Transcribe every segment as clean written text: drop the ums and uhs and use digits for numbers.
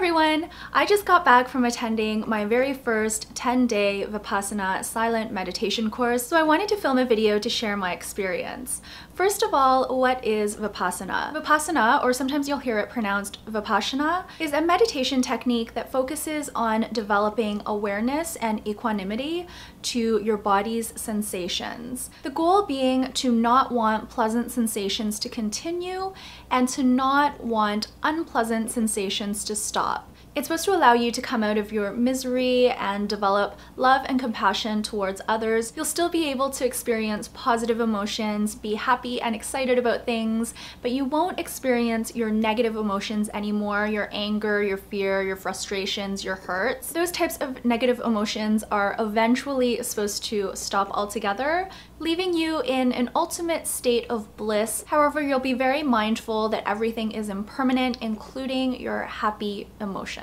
everyone! I just got back from attending my very first 10-day Vipassana silent meditation course, so I wanted to film a video to share my experience. First of all, what is Vipassana? Vipassana, or sometimes you'll hear it pronounced Vipassana, is a meditation technique that focuses on developing awareness and equanimity to your body's sensations. The goal being to not want pleasant sensations to continue and to not want unpleasant sensations to stop. It's supposed to allow you to come out of your misery and develop love and compassion towards others. You'll still be able to experience positive emotions, be happy and excited about things, but you won't experience your negative emotions anymore, your anger, your fear, your frustrations, your hurts. Those types of negative emotions are eventually supposed to stop altogether, leaving you in an ultimate state of bliss. However, you'll be very mindful that everything is impermanent, including your happy emotions.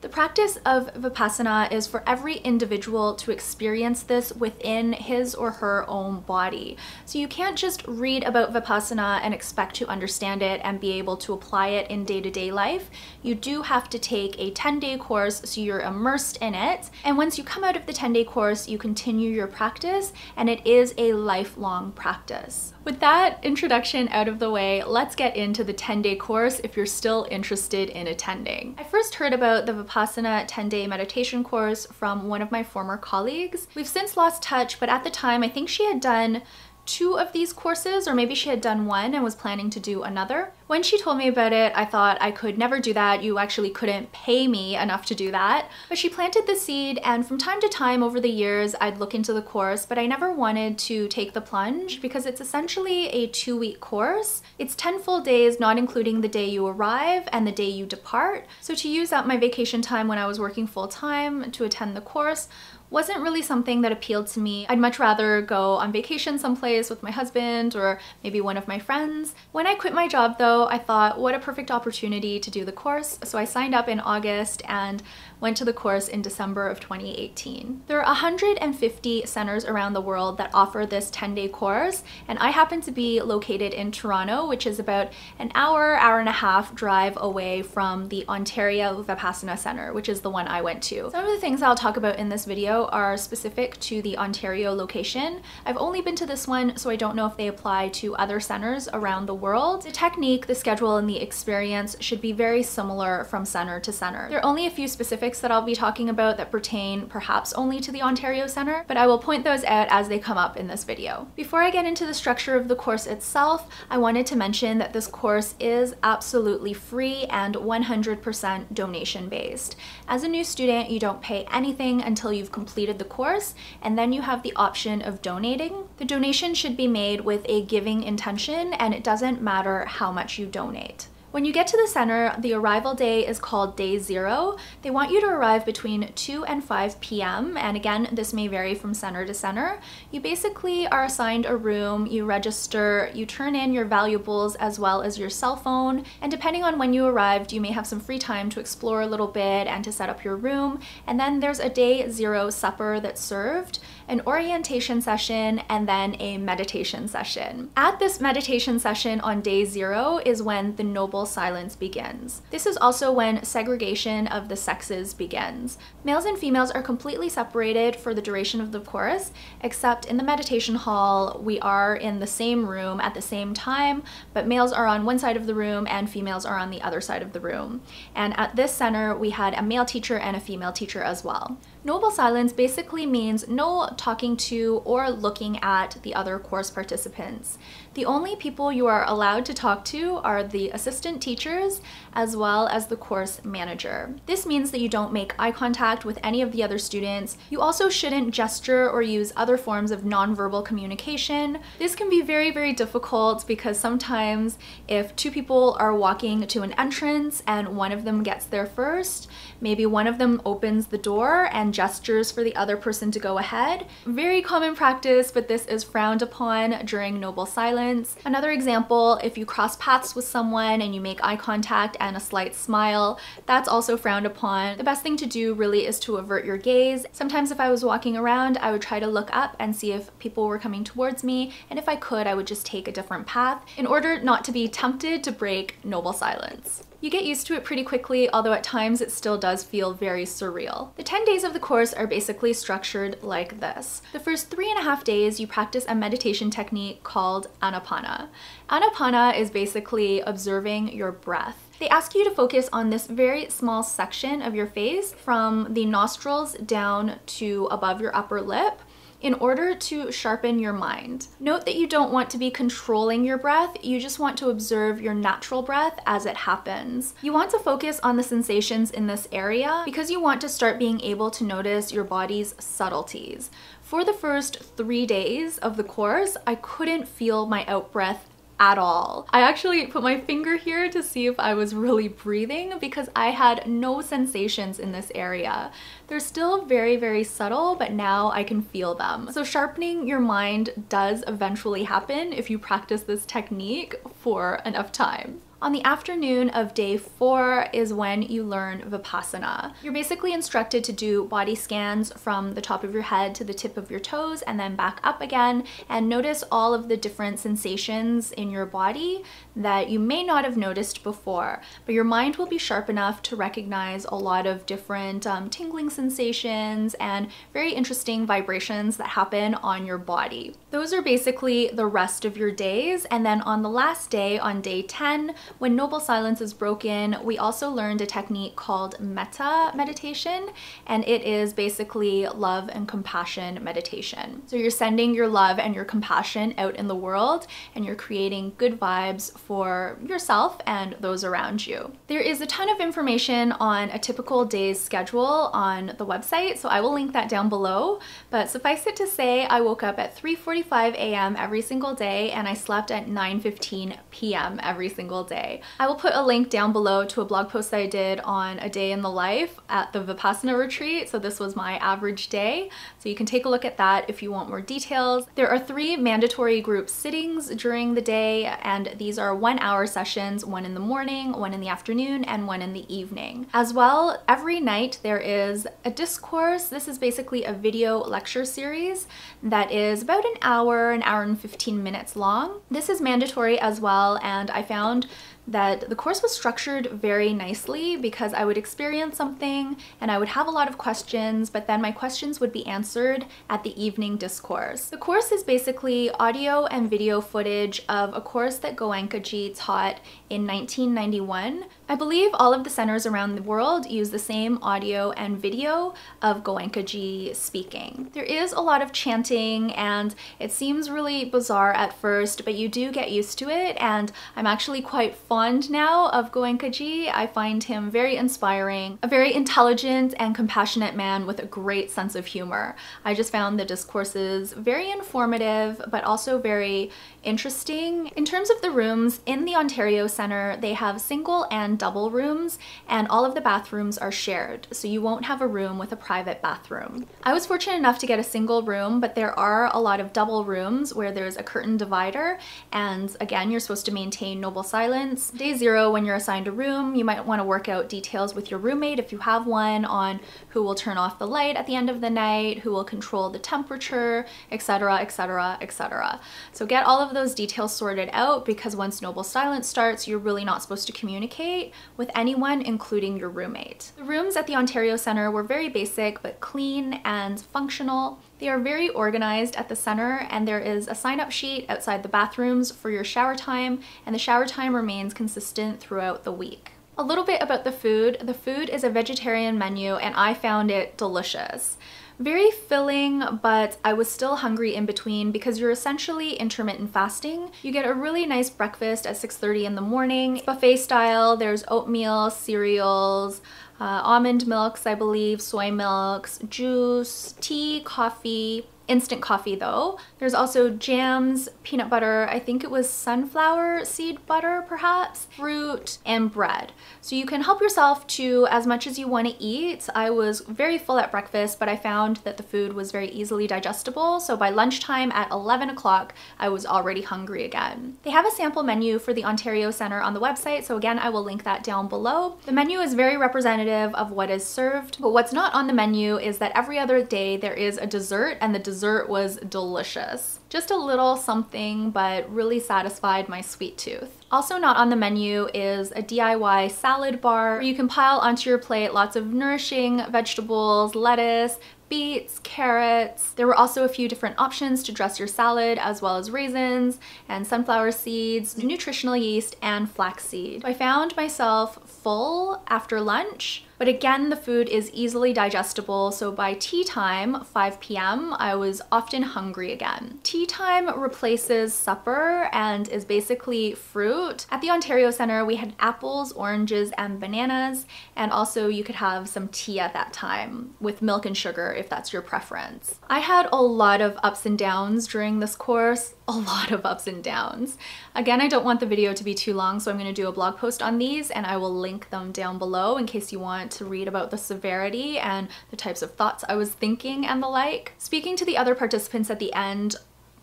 The practice of Vipassana is for every individual to experience this within his or her own body. So you can't just read about Vipassana and expect to understand it and be able to apply it in day-to-day life. You do have to take a 10-day course so you're immersed in it. And once you come out of the 10-day course, you continue your practice, and it is a lifelong practice. With that introduction out of the way, let's get into the 10-day course if you're still interested in attending. I first heard about the Vipassana 10-day meditation course from one of my former colleagues. We've since lost touch, but at the time I think she had done 2 of these courses, or maybe she had done 1 and was planning to do another. When she told me about it, I thought I could never do that. You actually couldn't pay me enough to do that. But she planted the seed, and from time to time over the years, I'd look into the course, but I never wanted to take the plunge because it's essentially a 2-week course. It's 10 full days, not including the day you arrive and the day you depart. So to use up my vacation time when I was working full-time to attend the course wasn't really something that appealed to me. I'd much rather go on vacation someplace with my husband or maybe one of my friends. When I quit my job though, I thought what a perfect opportunity to do the course. So I signed up in August and went to the course in December of 2018. There are 150 centers around the world that offer this 10-day course, and I happen to be located in Toronto, which is about an hour and a half drive away from the Ontario Vipassana Centre, which is the one I went to. Some of the things I'll talk about in this video are specific to the Ontario location. I've only been to this one, so I don't know if they apply to other centers around the world. The technique, the schedule, and the experience should be very similar from center to center. There are only a few specifics that I'll be talking about that pertain perhaps only to the Ontario Centre, but I will point those out as they come up in this video. Before I get into the structure of the course itself, I wanted to mention that this course is absolutely free and 100% donation based. As a new student, you don't pay anything until you've completed the course, and then you have the option of donating. The donation should be made with a giving intention, and it doesn't matter how much you donate. When you get to the center, the arrival day is called day 0. They want you to arrive between 2 and 5 p.m. and again, this may vary from center to center. You basically are assigned a room, you register, you turn in your valuables as well as your cell phone, and depending on when you arrived, you may have some free time to explore a little bit and to set up your room. And then there's a day 0 supper that's served, an orientation session, and then a meditation session. At this meditation session on day 0 is when the noble silence begins. This is also when segregation of the sexes begins. Males and females are completely separated for the duration of the course, except in the meditation hall, we are in the same room at the same time, but males are on one side of the room and females are on the other side of the room. And at this center, we had a male teacher and a female teacher as well. Noble silence basically means no talking to or looking at the other course participants. The only people you are allowed to talk to are the assistant teachers as well as the course manager. This means that you don't make eye contact with any of the other students. You also shouldn't gesture or use other forms of nonverbal communication. This can be very, very difficult because sometimes if 2 people are walking to an entrance and one of them gets there first, maybe one of them opens the door and gestures for the other person to go ahead. Very common practice, but this is frowned upon during noble silence. Another example, if you cross paths with someone and you make eye contact and a slight smile, that's also frowned upon. The best thing to do really is to avert your gaze. Sometimes if I was walking around, I would try to look up and see if people were coming towards me, and if I could, I would just take a different path in order not to be tempted to break noble silence. You get used to it pretty quickly, although at times it still does feel very surreal. The 10 days of the course are basically structured like this. The first 3.5 days you practice a meditation technique called anapana. Anapana is basically observing your breath. They ask you to focus on this very small section of your face from the nostrils down to above your upper lip in order to sharpen your mind. Note that you don't want to be controlling your breath, you just want to observe your natural breath as it happens. You want to focus on the sensations in this area because you want to start being able to notice your body's subtleties. For the first 3 days of the course, I couldn't feel my out-breath at all. I actually put my finger here to see if I was really breathing because I had no sensations in this area. They're still very, very subtle, but now I can feel them. So sharpening your mind does eventually happen if you practice this technique for enough time. On the afternoon of day 4 is when you learn Vipassana. You're basically instructed to do body scans from the top of your head to the tip of your toes and then back up again, and notice all of the different sensations in your body that you may not have noticed before, but your mind will be sharp enough to recognize a lot of different tingling sensations and very interesting vibrations that happen on your body. Those are basically the rest of your days, and then on the last day, on day 10, when noble silence is broken, we also learned a technique called metta meditation, and it is basically love and compassion meditation. So you're sending your love and your compassion out in the world, and you're creating good vibes for yourself and those around you. There is a ton of information on a typical day's schedule on the website, so I will link that down below, but suffice it to say, I woke up at 3:45 a.m. every single day, and I slept at 9:15 p.m. every single day. I will put a link down below to a blog post that I did on a day in the life at the Vipassana retreat. So this was my average day. So you can take a look at that if you want more details. There are 3 mandatory group sittings during the day, and these are 1-hour sessions, one in the morning, one in the afternoon, and one in the evening. As well, every night there is a discourse. This is basically a video lecture series that is about an hour and 15 minutes long. This is mandatory as well, and I found that the course was structured very nicely because I would experience something and I would have a lot of questions, but then my questions would be answered at the evening discourse. The course is basically audio and video footage of a course that Goenkaji taught in 1991. I believe all of the centers around the world use the same audio and video of Goenkaji speaking. There is a lot of chanting and it seems really bizarre at first, but you do get used to it, and I'm actually quite fond now of Goenkaji. I find him very inspiring, a very intelligent and compassionate man with a great sense of humor. I just found the discourses very informative, but also very interesting. In terms of the rooms, in the Ontario Centre, they have single and double rooms, and all of the bathrooms are shared, so you won't have a room with a private bathroom. I was fortunate enough to get a single room, but there are a lot of double rooms where there's a curtain divider, and again, you're supposed to maintain noble silence. Day 0, when you're assigned a room, you might want to work out details with your roommate if you have one on who will turn off the light at the end of the night, who will control the temperature, etc, etc, etc. So get all of those details sorted out, because once noble silence starts, you're really not supposed to communicate with anyone, including your roommate. The rooms at the Ontario Centre were very basic but clean and functional. They are very organized at the center, and there is a sign-up sheet outside the bathrooms for your shower time, and the shower time remains consistent throughout the week. A little bit about the food. The food is a vegetarian menu, and I found it delicious. Very filling, but I was still hungry in between because you're essentially intermittent fasting. You get a really nice breakfast at 6:30 in the morning. Buffet style, there's oatmeal, cereals, almond milks, I believe, soy milks, juice, tea, coffee, instant coffee though. There's also jams, peanut butter, I think it was sunflower seed butter perhaps, fruit, and bread. So you can help yourself to as much as you want to eat. I was very full at breakfast, but I found that the food was very easily digestible, so by lunchtime at 11 o'clock, I was already hungry again. They have a sample menu for the Ontario Centre on the website, so again, I will link that down below. The menu is very representative of what is served, but what's not on the menu is that every other day there is a dessert, and the dessert dessert was delicious. Just a little something, but really satisfied my sweet tooth. Also not on the menu is a DIY salad bar where you can pile onto your plate lots of nourishing vegetables, lettuce, beets, carrots. There were also a few different options to dress your salad, as well as raisins and sunflower seeds, nutritional yeast, and flaxseed. I found myself full after lunch, but again, the food is easily digestible, so by tea time, 5 p.m., I was often hungry again. Tea time replaces supper and is basically fruit. At the Ontario Centre, we had apples, oranges, and bananas, and also you could have some tea at that time with milk and sugar if that's your preference. I had a lot of ups and downs during this course, a lot of ups and downs. Again, I don't want the video to be too long, so I'm going to do a blog post on these and I will link them down below in case you want to read about the severity and the types of thoughts I was thinking and the like. Speaking to the other participants at the end,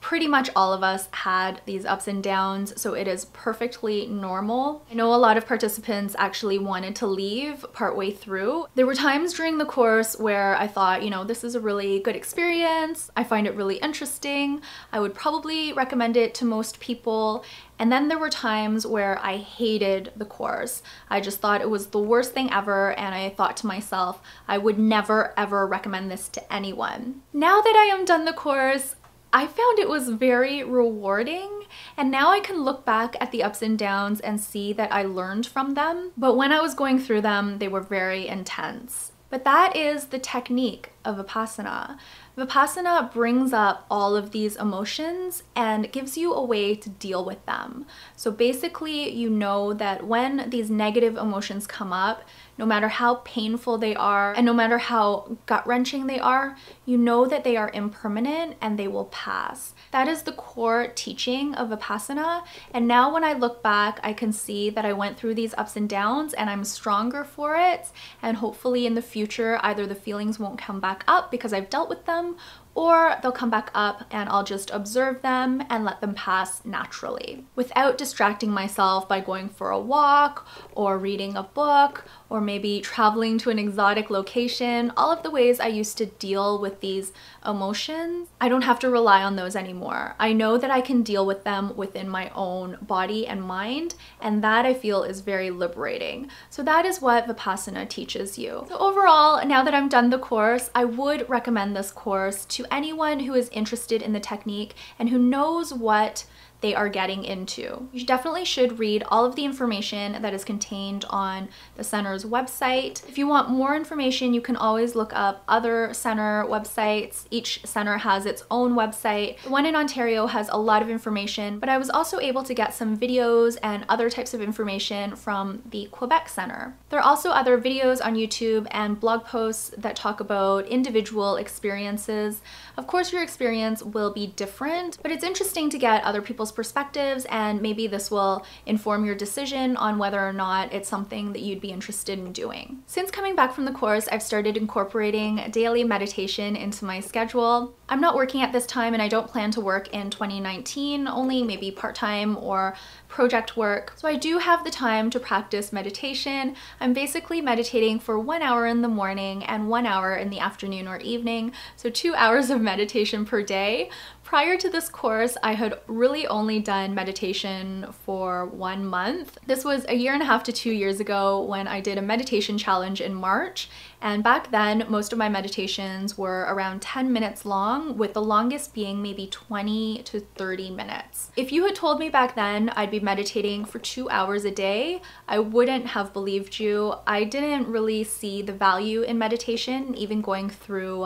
pretty much all of us had these ups and downs, so it is perfectly normal. I know a lot of participants actually wanted to leave partway through. There were times during the course where I thought, you know, this is a really good experience. I find it really interesting. I would probably recommend it to most people. And then there were times where I hated the course. I just thought it was the worst thing ever, and I thought to myself, I would never ever recommend this to anyone. Now that I am done the course, I found it was very rewarding, and now I can look back at the ups and downs and see that I learned from them. But when I was going through them, they were very intense. But that is the technique of Vipassana. Vipassana brings up all of these emotions and gives you a way to deal with them. So basically, you know that when these negative emotions come up, no matter how painful they are and no matter how gut-wrenching they are, you know that they are impermanent and they will pass. That is the core teaching of Vipassana. And now when I look back, I can see that I went through these ups and downs and I'm stronger for it. And hopefully in the future, either the feelings won't come back up because I've dealt with them, or they'll come back up and I'll just observe them and let them pass naturally without distracting myself by going for a walk or reading a book or maybe traveling to an exotic location. All of the ways I used to deal with these emotions, I don't have to rely on those anymore. I know that I can deal with them within my own body and mind, and that I feel is very liberating. So that is what Vipassana teaches you. So overall, now that I'm done the course, I would recommend this course to anyone who is interested in the technique and who knows what they are getting into. You definitely should read all of the information that is contained on the center's website. If you want more information, you can always look up other center websites. Each center has its own website. The one in Ontario has a lot of information, but I was also able to get some videos and other types of information from the Quebec Center. There are also other videos on YouTube and blog posts that talk about individual experiences. Of course, your experience will be different, but it's interesting to get other people's perspectives, and maybe this will inform your decision on whether or not it's something that you'd be interested in doing. Since coming back from the course, I've started incorporating daily meditation into my schedule. I'm not working at this time and I don't plan to work in 2019, only maybe part-time or project work. So I do have the time to practice meditation. I'm basically meditating for 1 hour in the morning and 1 hour in the afternoon or evening, so 2 hours of meditation per day. Prior to this course, I had really only done meditation for 1 month. This was 1.5 to 2 years ago when I did a meditation challenge in March. And back then, most of my meditations were around 10 minutes long, with the longest being maybe 20 to 30 minutes. If you had told me back then I'd be meditating for 2 hours a day, I wouldn't have believed you. I didn't really see the value in meditation, even going through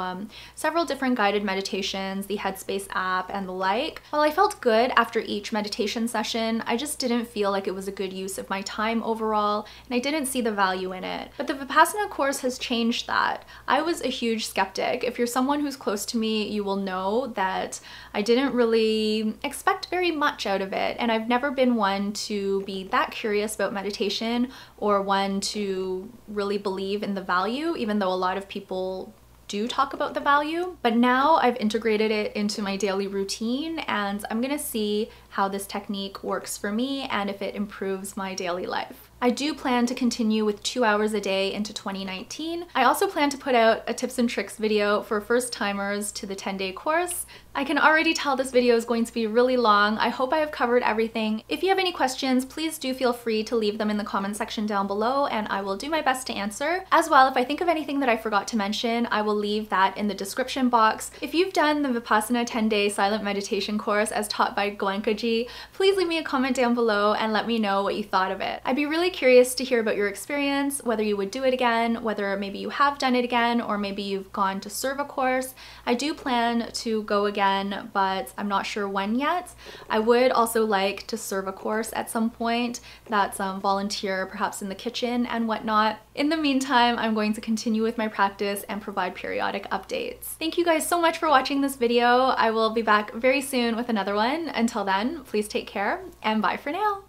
several different guided meditations, the Headspace app and the like. While I felt good after each meditation session, I just didn't feel like it was a good use of my time overall, and I didn't see the value in it. But the Vipassana course has changed that. I was a huge skeptic. If you're someone who's close to me, you will know that I didn't really expect very much out of it, and I've never been one to be that curious about meditation or one to really believe in the value, even though a lot of people do talk about the value. But now I've integrated it into my daily routine, and I'm gonna see how this technique works for me and if it improves my daily life. I do plan to continue with 2 hours a day into 2019. I also plan to put out a tips and tricks video for first timers to the 10-day course. I can already tell this video is going to be really long. I hope I have covered everything. If you have any questions, please do feel free to leave them in the comment section down below and I will do my best to answer. As well, if I think of anything that I forgot to mention, I will leave that in the description box. If you've done the Vipassana 10-day silent meditation course as taught by Goenkaji, please leave me a comment down below and let me know what you thought of it. I'd be really curious to hear about your experience, whether you would do it again, whether maybe you have done it again, or maybe you've gone to serve a course. I do plan to go again, but I'm not sure when yet. I would also like to serve a course at some point that's volunteer, perhaps in the kitchen and whatnot. In the meantime, I'm going to continue with my practice and provide periodic updates. Thank you guys so much for watching this video. I will be back very soon with another one. Until then, please take care and bye for now.